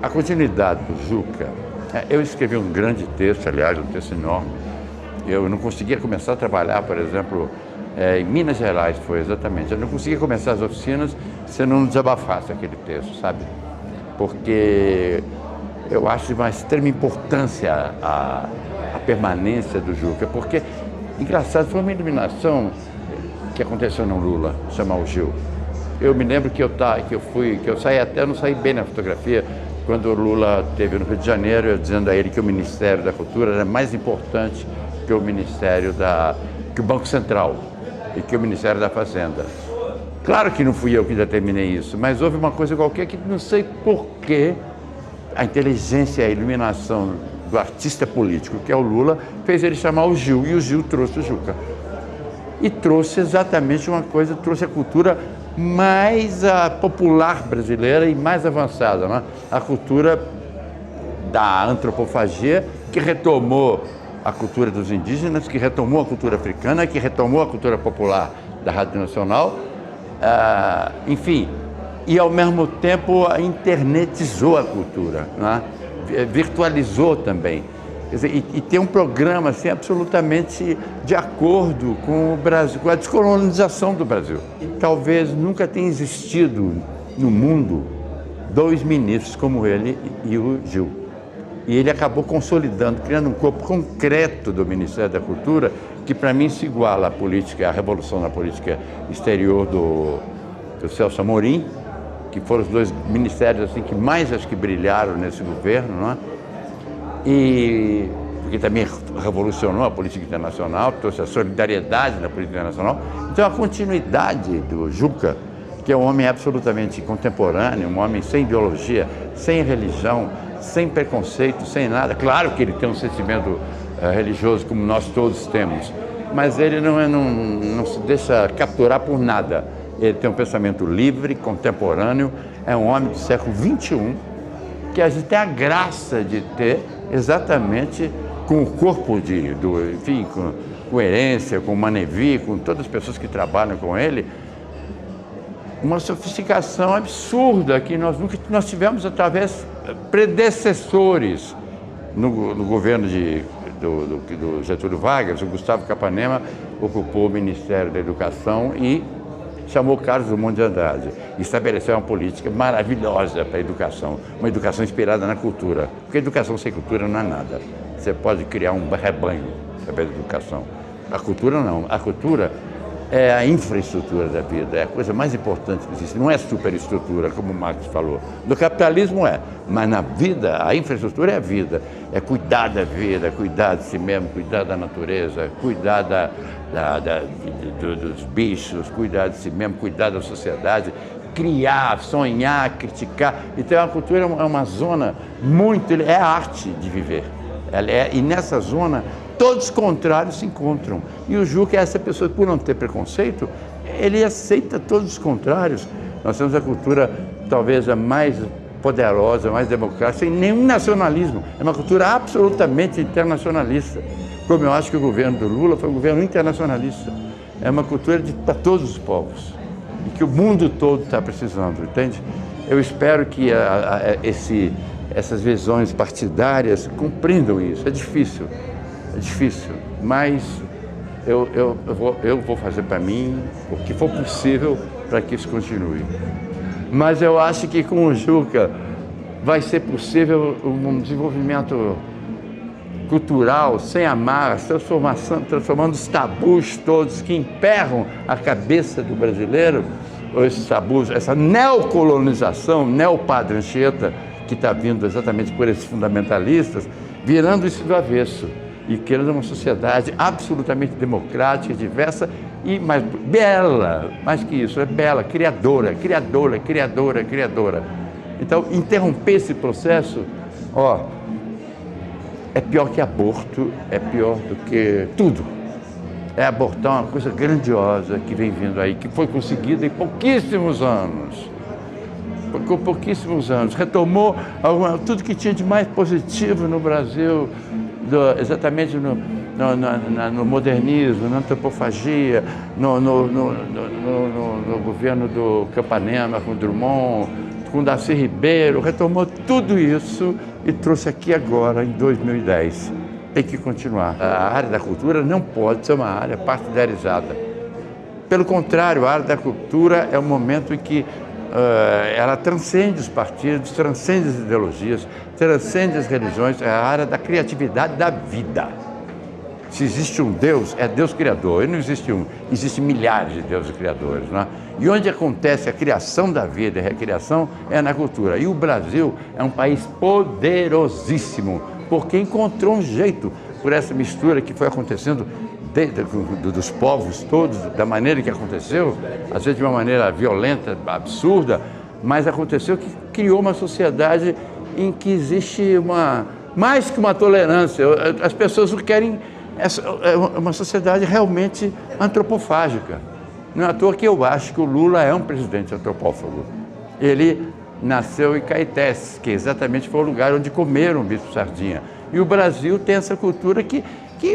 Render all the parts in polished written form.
A continuidade do Juca, eu escrevi um grande texto, aliás, um texto enorme. Eu não conseguia começar a trabalhar, por exemplo, em Minas Gerais, foi exatamente. Eu não conseguia começar as oficinas se eu não desabafasse aquele texto, sabe? Porque eu acho de uma extrema importância a permanência do Juca, porque, engraçado, foi uma iluminação que aconteceu no Lula, chamar o Gil. Eu me lembro que eu saí até, eu não saí bem na fotografia, quando o Lula esteve no Rio de Janeiro, eu dizendo a ele que o Ministério da Cultura era mais importante que o que o Banco Central e que o Ministério da Fazenda. Claro que não fui eu que determinei isso, mas houve uma coisa qualquer que não sei porquê, a inteligência e a iluminação do artista político, que é o Lula, fez ele chamar o Gil, e o Gil trouxe o Juca. E trouxe exatamente uma coisa, trouxe a cultura mais popular brasileira e mais avançada, né? A cultura da antropofagia, que retomou a cultura dos indígenas, que retomou a cultura africana, que retomou a cultura popular da Rádio Nacional, enfim, e ao mesmo tempo internetizou a cultura, né? Virtualizou também. Quer dizer, e tem um programa assim, absolutamente de acordo com o Brasil, com a descolonização do Brasil. E talvez nunca tenha existido no mundo dois ministros como ele e o Gil. E ele acabou consolidando, criando um corpo concreto do Ministério da Cultura, que para mim se iguala à política, à revolução na política exterior do Celso Amorim, que foram os dois ministérios assim, que mais acho que brilharam nesse governo, não é? E porque também revolucionou a política internacional, trouxe a solidariedade na política internacional. Então a continuidade do Juca, que é um homem absolutamente contemporâneo, um homem sem ideologia, sem religião, sem preconceito, sem nada. Claro que ele tem um sentimento religioso como nós todos temos, mas ele não se deixa capturar por nada. Ele tem um pensamento livre, contemporâneo, é um homem do século XXI, que a gente tem a graça de ter exatamente com o corpo enfim, com coerência, com o Manevi, com todas as pessoas que trabalham com ele, uma sofisticação absurda que nós tivemos através predecessores no governo do Getúlio Vargas. O Gustavo Capanema ocupou o Ministério da Educação e chamou Carlos Drummond de Andrade, estabeleceu uma política maravilhosa para a educação, uma educação inspirada na cultura, porque educação sem cultura não é nada. Você pode criar um rebanho através da educação. A cultura não, a cultura é a infraestrutura da vida, é a coisa mais importante que existe, não é superestrutura, como Marx falou. No capitalismo mas na vida, a infraestrutura é a vida, é cuidar da vida, cuidar de si mesmo, cuidar da natureza, cuidar dos bichos, cuidar de si mesmo, cuidar da sociedade, criar, sonhar, criticar. Então a cultura é uma zona é a arte de viver. E nessa zona todos os contrários se encontram. E o Juca é essa pessoa que, por não ter preconceito, ele aceita todos os contrários. Nós temos a cultura talvez a mais poderosa, mais democrática, sem nenhum nacionalismo. É uma cultura absolutamente internacionalista. Como eu acho que o governo do Lula foi um governo internacionalista. É uma cultura para todos os povos. E que o mundo todo está precisando, entende? Eu espero que essas visões partidárias compreendam isso. É difícil, mas eu vou fazer para mim o que for possível para que isso continue. Mas eu acho que com o Juca vai ser possível um desenvolvimento cultural sem amarras, transformando os tabus todos que emperram a cabeça do brasileiro, esses tabus, essa neocolonização, neopadre Anchieta, que está vindo exatamente por esses fundamentalistas, virando isso do avesso e criando uma sociedade absolutamente democrática, diversa e mais bela, mais que isso, é bela, criadora. Então, interromper esse processo, é pior que aborto, é pior do que tudo. É abortar uma coisa grandiosa que vem vindo aí, que foi conseguida em pouquíssimos anos. Com pouquíssimos anos. Retomou tudo que tinha de mais positivo no Brasil, exatamente no modernismo, na antropofagia, no governo do Capanema, com Drummond, com Darcy Ribeiro, retomou tudo isso e trouxe aqui agora, em 2010. Tem que continuar. A área da cultura não pode ser uma área partidarizada. Pelo contrário, a área da cultura é um momento em que ela transcende os partidos, transcende as ideologias, transcende as religiões, é a área da criatividade da vida. Se existe um Deus, é Deus criador, e não existe um, existem milhares de deuses criadores, não é? E onde acontece a criação da vida e a recriação é na cultura. E o Brasil é um país poderosíssimo, porque encontrou um jeito por essa mistura que foi acontecendo dos povos todos, da maneira que aconteceu, às vezes de uma maneira violenta, absurda, mas aconteceu que criou uma sociedade em que existe mais que uma tolerância. As pessoas querem uma sociedade realmente antropofágica. Não é à toa que eu acho que o Lula é um presidente antropófago. Ele nasceu em Caetés, que exatamente foi o lugar onde comeram o bicho sardinha. E o Brasil tem essa cultura que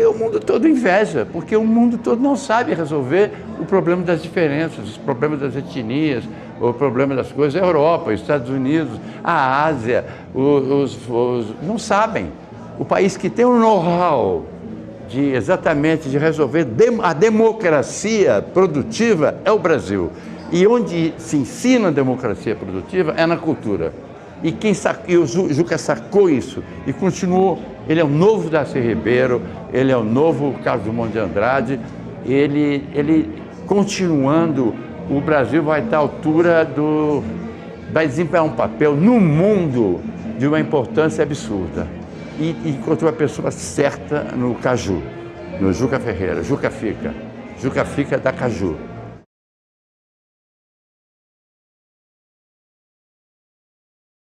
o mundo todo inveja, porque o mundo todo não sabe resolver o problema das diferenças, os problemas das etnias, o problema das coisas. A Europa, os Estados Unidos, a Ásia, não sabem. O país que tem um know-how exatamente de resolver a democracia produtiva é o Brasil. E onde se ensina a democracia produtiva é na cultura. E o Juca sacou isso e continuou. Ele é o novo Darcy Ribeiro, ele é o novo Carlos Drummond de Andrade. Ele continuando, o Brasil vai estar à altura vai desempenhar um papel no mundo de uma importância absurda. E encontrou a pessoa certa no Caju, no Juca Ferreira. Juca fica da Caju.